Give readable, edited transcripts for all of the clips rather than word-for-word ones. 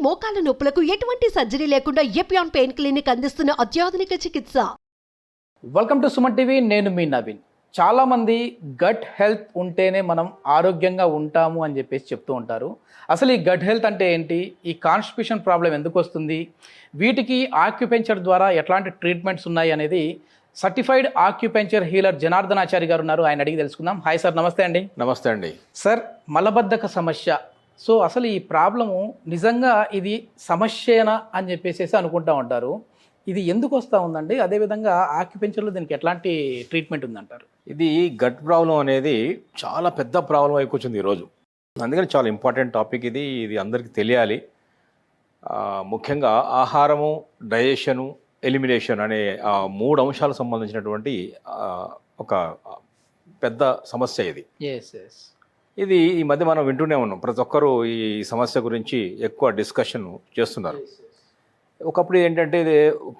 మోకాల నొప్పులకు ఎటువంటి సర్జరీ లేకుండా ఎపియాన్ పెయిన్ క్లినిక్ అందిస్తున్న అత్యాధునిక చికిత్స. Welcome to Suman TV. నేను మీ నవీన్. చాలామంది గట్ హెల్త్ ఉంటేనే మనం ఆరోగ్యంగా ఉంటాము అని చెప్పేసి చెప్తూ ఉంటారు. అసలు ఈ గట్ హెల్త్ అంటే ఏంటి, ఈ కాన్స్టిపేషన్ ప్రాబ్లం ఎందుకు వస్తుంది, వీటికి ఆక్యుపెంచర్ ద్వారా ఎట్లాంటి ట్రీట్మెంట్స్ ఉన్నాయి అనేది certified acupuncture healer Janardhan Achari గారు ఉన్నారు. ఆయన అడిగి తెలుసుకుందాం. హాయ్ సార్, నమస్తే అండి. నమస్తే అండి. సార్, మలబద్ధక సమస్య, సో అసలు ఈ ప్రాబ్లము నిజంగా ఇది సమస్యేనా అని చెప్పేసి అనుకుంటా ఉంటారు. ఇది ఎందుకు వస్తూ ఉందండి? అదేవిధంగా ఆక్యుపెంచర్లో దీనికి ఎట్లాంటి ట్రీట్మెంట్ ఉందంటారు? ఇది గట్ ప్రాబ్లం అనేది చాలా పెద్ద ప్రాబ్లం అయిపోతుంది ఈరోజు. అందుకని చాలా ఇంపార్టెంట్ టాపిక్ ఇది. ఇది అందరికీ తెలియాలి. ముఖ్యంగా ఆహారము, డైజెషను, ఎలిమినేషన్ అనే ఆ 3 అంశాలకు సంబంధించినటువంటి ఒక పెద్ద సమస్య ఇది. ఇది ఈ మధ్య మనం వింటూనే ఉన్నాం. ప్రతి ఒక్కరూ ఈ సమస్య గురించి ఎక్కువ డిస్కషన్ చేస్తున్నారు. ఒకప్పుడు ఏంటంటే ఇది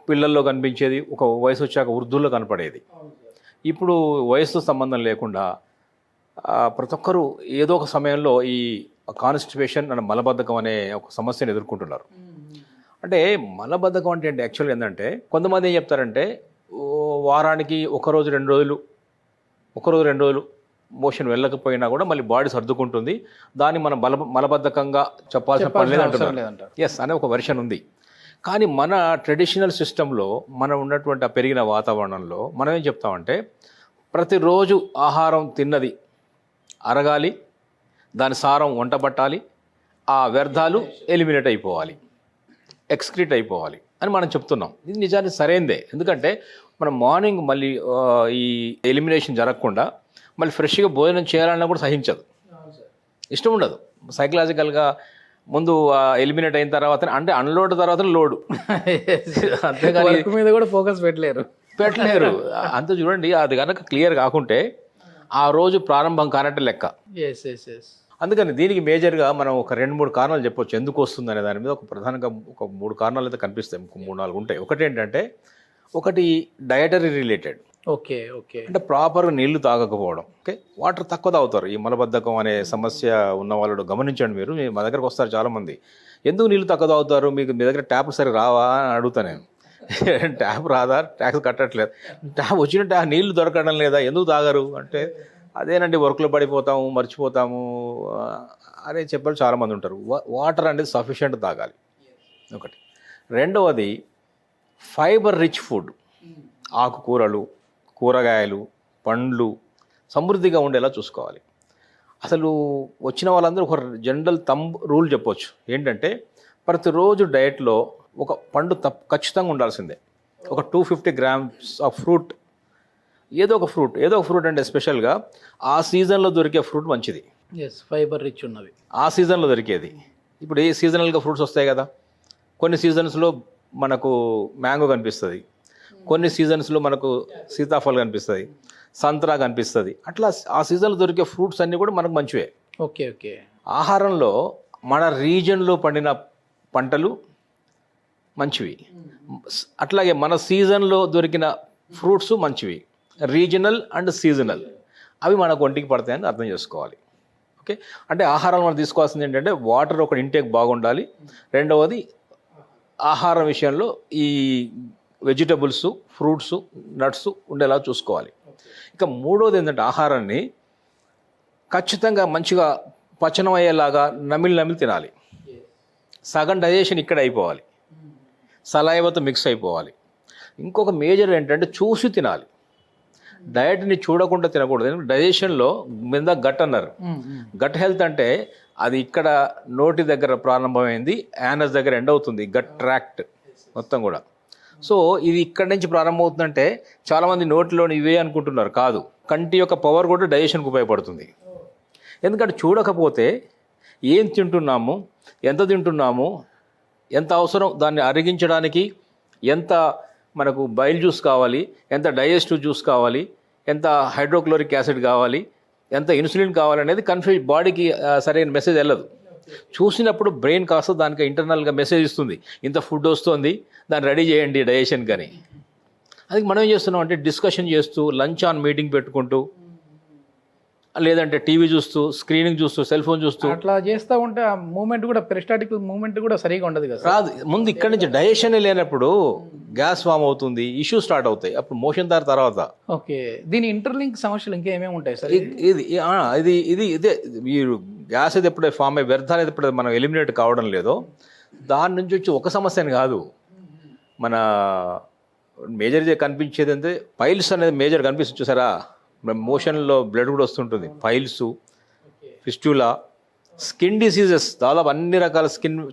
పిల్లల్లో కనిపించేది, ఒక వయసు వచ్చాక వృద్ధుల్లో కనపడేది. ఇప్పుడు వయసు సంబంధం లేకుండా ప్రతి ఒక్కరూ ఏదో ఒక సమయంలో ఈ కాన్స్టిపేషన్ అనే మలబద్ధకం అనే ఒక సమస్యను ఎదుర్కొంటున్నారు. అంటే మలబద్ధకం అంటే ఏంటి? యాక్చువల్గా ఏంటంటే కొంతమంది ఏం చెప్తారంటే వారానికి ఒక రోజు 2 రోజులు మోషన్ వెళ్ళకపోయినా కూడా మళ్ళీ బాడీ సర్దుకుంటుంది, దాన్ని మనం మలబద్ధకంగా చెప్పాల్సిన పని లేదంటారు. ఎస్ అనే ఒక వెర్షన్ ఉంది. కానీ మన ట్రెడిషనల్ సిస్టంలో మనం ఉన్నటువంటి ఆ పెరిగిన వాతావరణంలో మనం ఏం చెప్తామంటే ప్రతిరోజు ఆహారం తిన్నది అరగాలి, దాని సారం వంట పట్టాలి, ఆ వ్యర్థాలు ఎలిమినేట్ అయిపోవాలి, ఎక్స్క్రీట్ అయిపోవాలి అని మనం చెప్తున్నాం. ఇది నిజానికి సరైందే. ఎందుకంటే మనం మార్నింగ్ మళ్ళీ ఈ ఎలిమినేషన్ జరగకుండా మళ్ళీ ఫ్రెష్గా భోజనం చేయాలన్నా కూడా సహించదు, ఇష్టం ఉండదు. సైకలాజికల్గా ముందు ఎలిమినేట్ అయిన తర్వాత అంటే అన్లోడ్ తర్వాత లోడు, అంతేగాని మీద కూడా ఫోకస్ పెట్టలేరు. అంత చూడండి. అది కనుక క్లియర్ కాకుంటే ఆ రోజు ప్రారంభం కానట్టు లెక్క. అందుకని దీనికి మేజర్గా మనం ఒక 2-3 కారణాలు చెప్పొచ్చు ఎందుకు వస్తుంది అనే దాని మీద. ఒక ప్రధానంగా ఒక 3 కారణాలు అయితే కనిపిస్తాయి, 3-4 ఉంటాయి. ఒకటి డయటరీ రిలేటెడ్. ఓకే. అంటే ప్రాపర్గా నీళ్లు తాగకపోవడం. వాటర్ తక్కువ తాగుతారు. ఈ మలబద్ధకం అనే సమస్య ఉన్న వాళ్ళు గమనించండి. మీరు మా దగ్గరకు వస్తారు చాలామంది, ఎందుకు నీళ్లు తక్కువ తాగుతారు, మీ దగ్గర ట్యాప్ సరి రావా అని అడుగుతా నేను. ట్యాప్ రాదా, ట్యాక్స్ కట్టట్లేదు, ట్యాప్ వచ్చిన ట్యాప్ నీళ్లు దొరకడం లేదా, ఎందుకు తాగరు అంటే అదేనండి వర్క్లో పడిపోతాము, మర్చిపోతాము అని చెప్పారు చాలామంది ఉంటారు. వాటర్ అనేది సఫిషియెంట్ తాగాలి ఒకటి. రెండవది ఫైబర్ రిచ్ ఫుడ్, ఆకుకూరలు, కూరగాయలు, పండ్లు సమృద్ధిగా ఉండేలా చూసుకోవాలి. అసలు వచ్చిన వాళ్ళందరూ ఒక జనరల్ రూల్ చెప్పొచ్చు ఏంటంటే ప్రతిరోజు డయట్లో ఒక పండు ఖచ్చితంగా ఉండాల్సిందే. ఒక 250 grams ఆఫ్ ఫ్రూట్, ఏదో ఒక ఫ్రూట్ అంటే స్పెషల్గా ఆ సీజన్లో దొరికే ఫ్రూట్ మంచిది. ఫైబర్ రిచ్ ఉన్నవి ఆ సీజన్లో దొరికేది. ఇప్పుడు ఏ సీజనల్గా ఫ్రూట్స్ వస్తాయి కదా, కొన్ని సీజన్స్లో మనకు మ్యాంగో కనిపిస్తుంది, కొన్ని సీజన్స్లో మనకు సీతాఫలం కనిపిస్తుంది, సంత్రా కనిపిస్తుంది. అట్లా ఆ సీజన్లో దొరికే ఫ్రూట్స్ అన్నీ కూడా మనకు మంచివే. ఓకే. ఆహారంలో మన రీజన్లో పండిన పంటలు మంచివి, అట్లాగే మన సీజన్లో దొరికిన ఫ్రూట్స్ మంచివి. రీజనల్ అండ్ సీజనల్ అవి మనకు ఒంటికి పడతాయని అర్థం చేసుకోవాలి. ఓకే. అంటే ఆహారం మనం తీసుకోవాల్సింది ఏంటంటే వాటర్ ఒక ఇంటేక్ బాగుండాలి. రెండవది ఆహారం విషయంలో ఈ వెజిటబుల్స్, ఫ్రూట్స్, నట్స్ ఉండేలా చూసుకోవాలి. ఇక మూడోది ఏంటంటే ఆహారాన్ని ఖచ్చితంగా మంచిగా పచనం అయ్యేలాగా నమిలి తినాలి. సగం డైజెషన్ ఇక్కడ అయిపోవాలి, సలైవాతో మిక్స్ అయిపోవాలి. ఇంకొక మేజర్ ఏంటంటే చూసి తినాలి, డయట్ని చూడకుండా తినకూడదు. డైజెషన్లో మీద గట్ అన్నారు. గట్ హెల్త్ అంటే అది ఇక్కడ నోటి దగ్గర ప్రారంభమైంది, యానస్ దగ్గర ఎండ్ అవుతుంది, గట్ ట్రాక్ట్ మొత్తం కూడా. సో ఇది ఇక్కడి నుంచి ప్రారంభమవుతుందంటే చాలామంది నోటిలోని ఇవే అనుకుంటున్నారు, కాదు. కంటి యొక్క పవర్ కూడా డైజెషన్కి ఉపయోగపడుతుంది. ఎందుకంటే చూడకపోతే ఏం తింటున్నాము, ఎంత తింటున్నాము, ఎంత అవసరం దాన్ని అరిగించడానికి, ఎంత మనకు బైల్ జ్యూస్ కావాలి, ఎంత డైజెస్టివ్ జ్యూస్ కావాలి, ఎంత హైడ్రోక్లోరిక్ యాసిడ్ కావాలి, ఎంత ఇన్సులిన్ కావాలనేది బాడీకి సరైన మెసేజ్ వెళ్ళదు. చూసినప్పుడు బ్రెయిన్ కాస్త దానికి ఇంటర్నల్గా మెసేజ్ ఇస్తుంది, ఇంత ఫుడ్ వస్తుంది, దాన్ని రెడీ చేయండి డైజెషన్ కానీ. అది మనం ఏం చేస్తున్నాం అంటే డిస్కషన్ చేస్తూ లంచ్ ఆన్ మీటింగ్ పెట్టుకుంటూ లేదంటే టీవీ చూస్తూ స్క్రీనింగ్ చూస్తూ సెల్ ఫోన్ చూస్తూ అట్లా చేస్తూ ఉంటే ఆ మూమెంట్ కూడా పెరిస్టాటిక్ మూమెంట్ కూడా సరిగా ఉండదు కదా సార్. రాదు. ముందు ఇక్కడి నుంచి డైజెషన్ లేనప్పుడు గ్యాస్ ఫామ్ అవుతుంది, ఇష్యూ స్టార్ట్ అవుతాయి, అప్పుడు మోషన్ దాని తర్వాత. ఓకే, దీని ఇంటర్లింక్ సమస్యలు ఇంకేమేమి ఉంటాయి సార్? ఇది ఇదే మీరు గ్యాస్ అయితే ఎప్పుడే ఫామ్ అయ్యి వ్యర్థాలు అయితే ఎప్పుడైతే మనం ఎలిమినేట్ కావడం లేదో దాని నుంచి వచ్చి ఒక సమస్య అని కాదు. మన మేజర్ కనిపించేది అంటే పైల్స్ అనేది మేజర్ కనిపిస్తుంది చూసారా, మోషన్లో బ్లడ్ కూడా వస్తుంటుంది. పైల్స్, ఫిస్టులా, స్కిన్ డిసీజెస్, దాదాపు అన్ని రకాల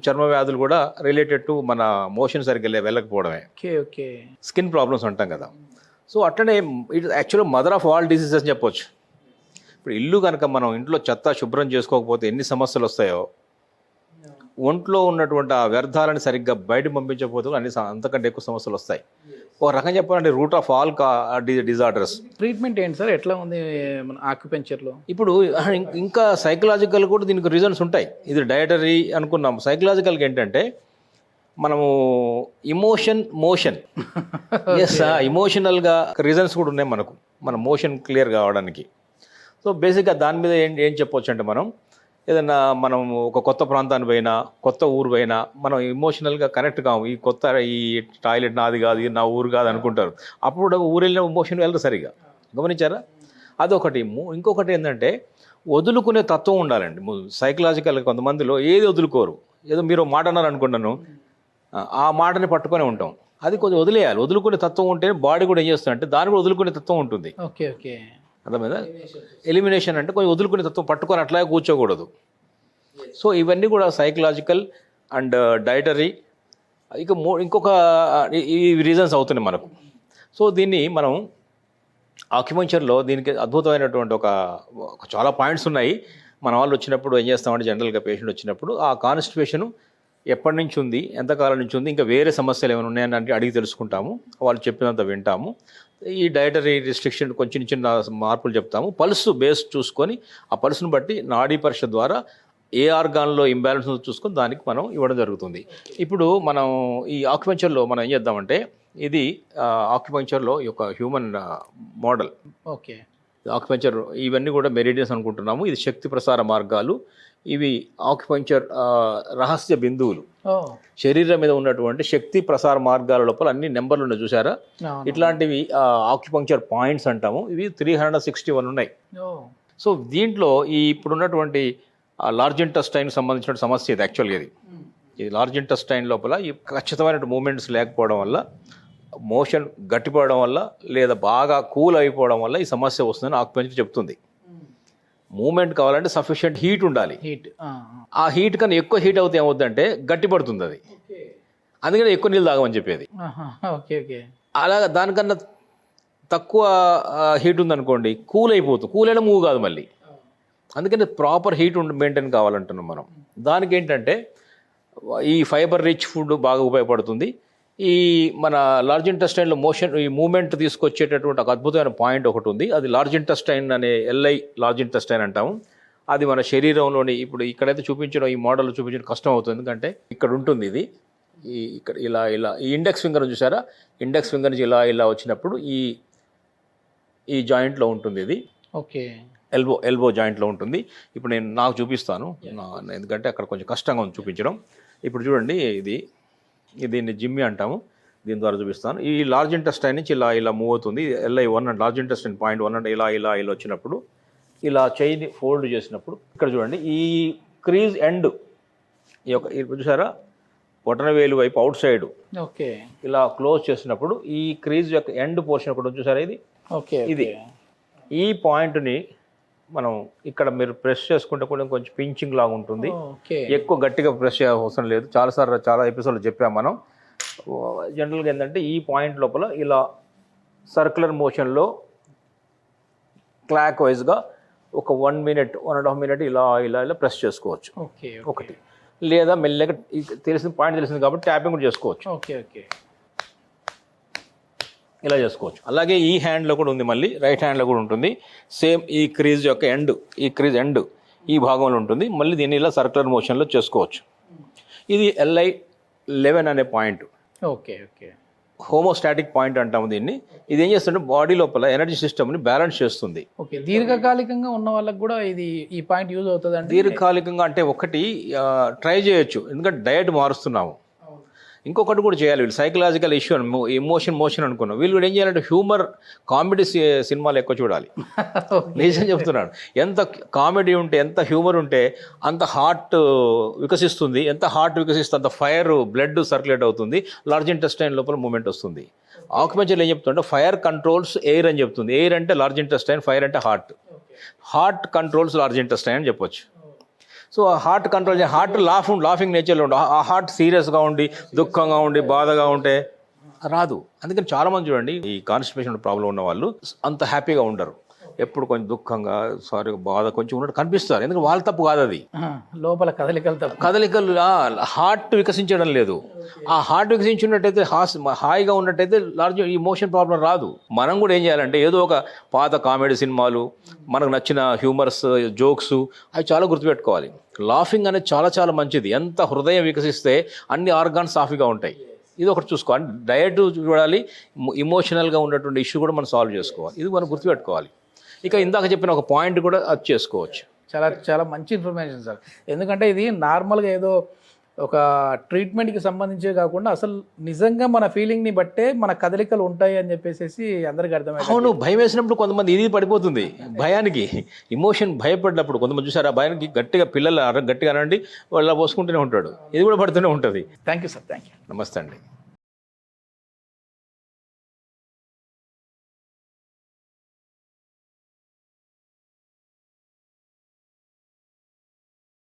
చర్మ వ్యాధులు కూడా రిలేటెడ్ టు మన మోషన్ సరిగ్గా వెళ్ళకపోవడమే. ఓకే ఓకే, స్కిన్ ప్రాబ్లమ్స్ అంటాం కదా. సో అట్లనే ఇట్ యాక్చువల్గా మదర్ ఆఫ్ ఆల్ డిసీజెస్ అని చెప్పొచ్చు. ఇప్పుడు ఇల్లు కనుక మనం ఇంట్లో చెత్త శుభ్రం చేసుకోకపోతే ఎన్ని సమస్యలు వస్తాయో, ఒంట్లో ఉన్నటువంటి ఆ వ్యర్థాలను సరిగ్గా బయట పంపించకపోతే అంతకంటే ఎక్కువ సమస్యలు వస్తాయి. ఒక రకం చెప్పాలంటే root of all disorders. Treatment ఏంటి సార్, ఎట్లా ఉంది మన ఆక్యుపెంచర్లో? ఇప్పుడు ఇంకా సైకలాజికల్ కూడా దీనికి రీజన్స్ ఉంటాయి. ఇది డయటరీ అనుకున్నాం. సైకలాజికల్గా ఏంటంటే మనము మోషన్ ఇమోషనల్గా రీజన్స్ కూడా ఉన్నాయి మనకు, మన మోషన్ క్లియర్ కావడానికి. సో బేసిక్గా దాని మీద ఏం చెప్పొచ్చు అంటే మనం ఏదన్నా మనం ఒక కొత్త ప్రాంతానికి పోయినా, కొత్త ఊరు పోయినా మనం ఇమోషనల్గా కనెక్ట్ కాము. ఈ టాయిలెట్ నాది కాదు, ఇది నా ఊరు కాదు అనుకుంటారు. అప్పుడు ఊరు వెళ్ళిన ఇమోషన్ వెళ్ళరు సరిగా. గమనించారా? అదొకటి. ఇంకొకటి ఏంటంటే వదులుకునే తత్వం ఉండాలండి. సైకలాజికల్గా కొంతమందిలో ఏది వదులుకోరు. ఏదో మీరు మాట అన్నారు అనుకుంటాను, ఆ మాటని పట్టుకొని ఉంటాం. అది కొంచెం వదిలేయాలి. వదులుకునే తత్వం ఉంటే బాడీ కూడా ఏం చేస్తుందంటే దాని కూడా వదులుకునే తత్వం ఉంటుంది. ఓకే ఓకే, అర్థమైందా? ఎలిమినేషన్ అంటే కొంచెం వదులుకునే తత్వం, పట్టుకొని అట్లాగే కూర్చోకూడదు. సో ఇవన్నీ కూడా సైకలాజికల్ అండ్ డైటరీ. ఇంకొక ఈ రీజన్స్ అవుతున్నాయి మనకు. సో దీన్ని మనం ఆక్యుపంక్చర్లో దీనికి అద్భుతమైనటువంటి ఒక చాలా పాయింట్స్ ఉన్నాయి. మన వాళ్ళు వచ్చినప్పుడు ఏం చేస్తామంటే జనరల్గా పేషెంట్ వచ్చినప్పుడు ఆ కాన్స్టిపేషన్ ఎప్పటి నుంచి ఉంది, ఎంతకాలం నుంచి ఉంది, ఇంకా వేరే సమస్యలు ఏమైనా ఉన్నాయని అడిగి తెలుసుకుంటాము. వాళ్ళు చెప్పినంత వింటాము. ఈ డైటరీ రిస్ట్రిక్షన్ కొంచెం చిన్న మార్పులు చెప్తాము. పల్స్ బేస్ చూసుకొని ఆ పల్స్ను బట్టి నాడీ పరీక్ష ద్వారా ఏ ఆర్గాన్లో ఇంబ్యాలెన్స్ చూసుకొని దానికి మనం ఇవ్వడం జరుగుతుంది. ఇప్పుడు మనం ఈ ఆక్యుపంక్చర్లో మనం ఏం చేద్దామంటే ఇది ఆక్యుపంక్చర్లో ఈ యొక్క హ్యూమన్ మోడల్. ఓకే, ఆక్యుపంక్చర్ ఇవన్నీ కూడా మెరిడియన్స్ అనుకుంటున్నాము. ఇది శక్తి ప్రసార మార్గాలు. ఇవి ఆక్యుపంక్చర్ రహస్య బిందువులు. శరీరం మీద ఉన్నటువంటి శక్తి ప్రసార మార్గాల లోపల అన్ని నెంబర్లు ఉన్నాయి చూసారా, ఇట్లాంటివి ఆక్యుపంక్చర్ పాయింట్స్ అంటాము. ఇవి 361 ఉన్నాయి. సో దీంట్లో ఈ ఇప్పుడున్నటువంటి లార్జ్ ఇంటెస్టైన్ సంబంధించిన సమస్య ఇది. యాక్చువల్గా ఇది లార్జ్ ఇంటెస్టైన్ లోపల ఈ ఖచ్చితమైన మూమెంట్స్ లేకపోవడం వల్ల, మోషన్ గట్టిపోవడం వల్ల, లేదా బాగా కూల్ అయిపోవడం వల్ల ఈ సమస్య వస్తుందని ఆక్యుపంక్చర్ చెప్తుంది. మూమెంట్ కావాలంటే సఫిషియెంట్ హీట్ ఉండాలి. ఆ హీట్ కన్నా ఎక్కువ హీట్ అవుతే ఏమవుతుందంటే గట్టి పడుతుంది అది. అందుకని ఎక్కువ నీళ్ళు తాగమని చెప్పేది. అలాగా దానికన్నా తక్కువ హీట్ ఉందనుకోండి కూల్ అయిపోతుంది. కూల్ అయినా మూవ్ కాదు మళ్ళీ. అందుకని ప్రాపర్ హీట్ మెయింటైన్ కావాలంటున్నాం మనం. దానికి ఏంటంటే ఈ ఫైబర్ రిచ్ ఫుడ్ బాగా ఉపయోగపడుతుంది. ఈ మన లార్జ్ ఇంటెస్టైన్లో ఈ మూమెంట్ తీసుకొచ్చేటటువంటి ఒక అద్భుతమైన పాయింట్ ఒకటి ఉంది. అది లార్జ్ ఇంటెస్టైన్ అనే లార్జ్ ఇంటెస్టైన్ అంటాము. అది మన శరీరంలోని ఇప్పుడు ఇక్కడైతే చూపించడం, ఈ మోడల్ చూపించడం కష్టం అవుతుంది. ఎందుకంటే ఇక్కడ ఉంటుంది ఇది, ఇక్కడ ఇలా ఈ ఇండెక్స్ ఫింగర్ చూసారా, ఇండెక్స్ ఫింగర్ నుంచి ఇలా వచ్చినప్పుడు ఈ జాయింట్లో ఉంటుంది ఇది. ఓకే, ఎల్బో జాయింట్లో ఉంటుంది. ఇప్పుడు నాకు చూపిస్తాను, ఎందుకంటే అక్కడ కొంచెం కష్టంగా ఉంది చూపించడం. ఇప్పుడు చూడండి, దీన్ని జిమ్మి అంటాము. దీని ద్వారా చూపిస్తాను. ఈ లార్జ్ ఇంటెస్టైన్ నుంచి ఇలా మూవ్ అవుతుంది. LI1 and large intestine point 1 అంటే ఇలా వచ్చినప్పుడు, ఇలా చేయిని ఫోల్డ్ చేసినప్పుడు ఇక్కడ చూడండి ఈ క్రీజ్ ఎండ్, ఈ యొక్క చూసారా బొటనవేలు వైపు అవుట్ సైడ్ ఓకే ఇలా క్లోజ్ చేసినప్పుడు ఈ క్రీజ్ యొక్క ఎండ్ పోర్షన్ ఒకటి చూసారా, ఇది ఈ పాయింట్ని మనం ఇక్కడ మీరు ప్రెస్ చేసుకుంటే కూడా కొంచెం పించింగ్ లాగా ఉంటుంది. ఎక్కువ గట్టిగా ప్రెస్ చేయ అవసరం లేదు. చాలా ఎపిసోడ్లు చెప్పాం మనం. జనరల్గా ఏంటంటే ఈ పాయింట్ లోపల ఇలా సర్క్యులర్ మోషన్లో క్లాక్ వైజ్గా ఒక 1 minute 1.5 minutes ఇలా ప్రెస్ చేసుకోవచ్చు. ఒకటి లేదా మెల్లగా పాయింట్ తెలిసింది కాబట్టి ట్యాపింగ్ కూడా చేసుకోవచ్చు. ఇలా చేసుకోవచ్చు. అలాగే ఈ హ్యాండ్లో కూడా ఉంది, మళ్ళీ రైట్ హ్యాండ్లో కూడా ఉంటుంది. సేమ్ ఈ క్రీజ్ యొక్క ఎండ్ ఈ భాగంలో ఉంటుంది. మళ్ళీ దీన్ని ఇలా సర్క్యులర్ మోషన్లో చేసుకోవచ్చు. ఇది LI11 అనే పాయింట్. హోమోస్టాటిక్ పాయింట్ అంటాము దీన్ని. ఇది ఏం చేస్తుంటే బాడీ లోపల ఎనర్జీ సిస్టమ్ని బ్యాలెన్స్ చేస్తుంది. ఓకే, దీర్ఘకాలికంగా ఉన్న వాళ్ళకి కూడా ఇది ఈ పాయింట్ యూజ్ అవుతుంది అండి. దీర్ఘకాలికంగా అంటే ఒకటి ట్రై చేయొచ్చు, ఎందుకంటే డయట్ మారుస్తున్నాము. ఇంకొకటి కూడా చేయాలి, వీళ్ళు సైకలాజికల్ ఇష్యూ మోషన్ అనుకున్నాం. వీళ్ళు కూడా ఏం చేయాలంటే హ్యూమర్ కామెడీ సినిమాలు ఎక్కువ చూడాలి. నిజం చెప్తున్నాను, ఎంత కామెడీ ఉంటే ఎంత హ్యూమర్ ఉంటే అంత హార్ట్ వికసిస్తుంది. ఎంత హార్ట్ వికసిస్తే అంత ఫైర్ బ్లడ్ సర్క్యులేట్ అవుతుంది, లార్జ్ ఇంటెస్టైన్ లోపల మూమెంట్ వస్తుంది. ఆక్యుపెంచర్ ఏం చెప్తుంటే ఫైర్ కంట్రోల్స్ ఎయిర్ అని చెప్తుంది. ఎయిర్ అంటే లార్జ్ ఇంటెస్టైన్, ఫైర్ అంటే హార్ట్ కంట్రోల్స్ లార్జ్ ఇంటెస్టైన్ అని చెప్పొచ్చు. So heart control heart laughing నేచర్లో ఉండి ఆ హార్ట్ సీరియస్గా ఉండి దుఃఖంగా ఉండి బాధగా ఉంటే రాదు. అందుకని చాలామంది చూడండి ఈ కాన్స్టిపేషన్ ప్రాబ్లం ఉన్న వాళ్ళు అంత హ్యాపీగా ఉండరు. ఎప్పుడు కొంచెం దుఃఖంగా బాధ కొంచెం ఉన్నట్టు కనిపిస్తారు. ఎందుకంటే వాళ్ళ తప్పు కాదు, అది లోపల కదలికలు హార్ట్ వికసించడం లేదు. ఆ హార్ట్ వికసించున్నట్టయితే హాయిగా ఉన్నట్టయితే లార్జ్ ఈ మోషన్ ప్రాబ్లం రాదు. మనం కూడా ఏం చేయాలంటే ఏదో ఒక పాత కామెడీ సినిమాలు, మనకు నచ్చిన హ్యూమర్స్ జోక్స్ అవి చాలా గుర్తుపెట్టుకోవాలి. లాఫింగ్ అనేది చాలా చాలా మంచిది. ఎంత హృదయం వికసిస్తే అన్ని ఆర్గాన్స్ సాఫీగా ఉంటాయి. ఇది ఒకటి చూసుకోవాలి. డయట్ చూడాలి, ఇమోషనల్గా ఉన్నటువంటి ఇష్యూ కూడా మనం సాల్వ్ చేసుకోవాలి. ఇది మనం గుర్తుపెట్టుకోవాలి. ఇక ఇందాక చెప్పిన ఒక పాయింట్ కూడా అది చేసుకోవచ్చు. చాలా చాలా మంచి ఇన్ఫర్మేషన్ సార్. ఎందుకంటే ఇది నార్మల్గా ఏదో ఒక ట్రీట్మెంట్కి సంబంధించే కాకుండా అసలు నిజంగా మన ఫీలింగ్ని బట్టే మన కదలికలు ఉంటాయి అని చెప్పేసి అందరికీ అర్థమైంది. అవును, భయం వేసినప్పుడు కొంతమంది ఇది పడిపోతుంది భయానికి. ఇమోషన్ భయపడినప్పుడు కొంతమంది చూసారు, ఆ భయానికి గట్టిగా పిల్లలు గట్టిగా అనండి వాళ్ళు పోసుకుంటూనే ఉంటాడు, ఇది కూడా పడుతూనే ఉంటుంది. Thank you sir. Thank you. నమస్తే అండి.